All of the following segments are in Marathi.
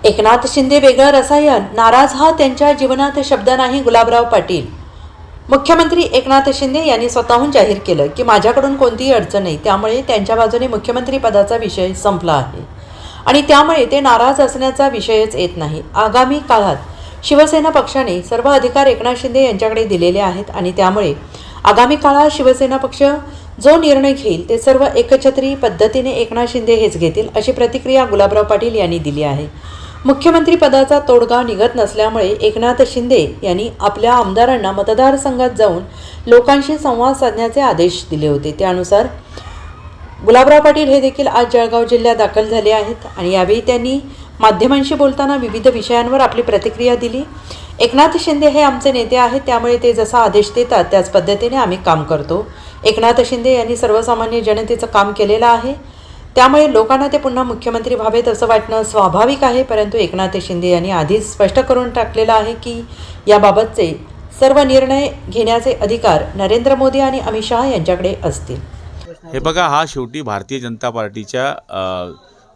एकनाथ शिंदे वेगळं रसायन, नाराज हा त्यांच्या जीवनात शब्द नाही. गुलाबराव पाटील. मुख्यमंत्री एकनाथ शिंदे यांनी स्वतःहून जाहीर केलं की माझ्याकडून कोणतीही अडचण नाही, त्यामुळे त्यांच्या बाजूने मुख्यमंत्री पदाचा विषय संपला आहे आणि त्यामुळे ते नाराज असण्याचा विषयच येत नाही. आगामी काळात शिवसेना पक्षाने सर्व अधिकार एकनाथ शिंदे यांच्याकडे दिलेले आहेत आणि त्यामुळे आगामी काळात शिवसेना पक्ष जो निर्णय घेईल ते सर्व एकछत्री पद्धतीने एकनाथ शिंदे हेच घेतील, अशी प्रतिक्रिया गुलाबराव पाटील यांनी दिली आहे. मुख्यमंत्री पदाचा तोडगा निघत नसल्यामुळे एकनाथ शिंदे यांनी आपल्या आमदारांना मतदारसंघात जाऊन लोकांशी संवाद साधण्याचे आदेश दिले होते. त्यानुसार गुलाबराव पाटील हे देखील आज जळगाव जिल्ह्यात दाखल झाले आहेत आणि यावेळी त्यांनी माध्यमांशी बोलताना विविध विषयांवर आपली प्रतिक्रिया दिली. एकनाथ शिंदे हे आमचे नेते आहेत, त्यामुळे ते जसा आदेश देतात त्याच पद्धतीने आम्ही काम करतो. एकनाथ शिंदे यांनी सर्वसामान्य जनतेचं काम केलेलं आहे, त्यामुळे लोकांना ते पुन्हा मुख्यमंत्री व्हावेत असं वाटणं स्वाभाविक आहे. परंतु एकनाथ शिंदे यांनी आधीच स्पष्ट करून टाकलेलं आहे की याबाबतचे सर्व निर्णय घेण्याचे अधिकार नरेंद्र मोदी आणि अमित शहा यांच्याकडे असतील. हे बघा, हा शेवटी भारतीय जनता पार्टीच्या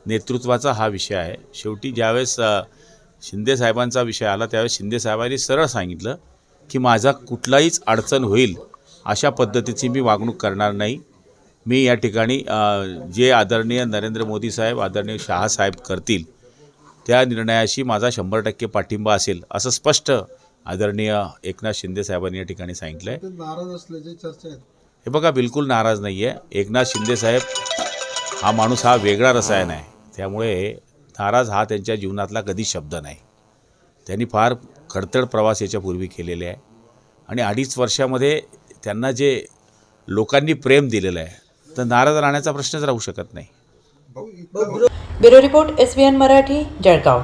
नेतृत्वाचा हा विषय आहे. शेवटी ज्यावेळेस शिंदे साहेबांचा विषय आला त्यावेळेस शिंदे साहेबांनी सरळ सांगितलं की माझा कुठलाहीच अडचण होईल अशा पद्धतीची मी वागणूक करणार नाही. मी या ठिकाणी जे आदरणीय नरेंद्र मोदी साहेब, आदरणीय शहा साहेब करतील त्या निर्णयाशी माझा 100% पाठिंबा असेल असं स्पष्ट आदरणीय एकनाथ शिंदे साहेबांनी या ठिकाणी सांगितलं आहे. नाराज असल्याची चर्चा आहे. हे बघा, बिलकुल नाराज नाही आहे. एकनाथ शिंदे साहेब हा माणूस हा वेगळा रसायन आहे, त्यामुळे नाराज हा त्यांच्या जीवनातला कधीच शब्द नाही. त्यांनी फार खडतड प्रवास याच्यापूर्वी केलेले आहे आणि 2.5 वर्षामध्ये त्यांना जे लोकांनी प्रेम दिलेलं आहे, तर नाराज राहण्याचा प्रश्नच राहू शकत नाही. Bureau report, SBN Marathi, Jalgaon.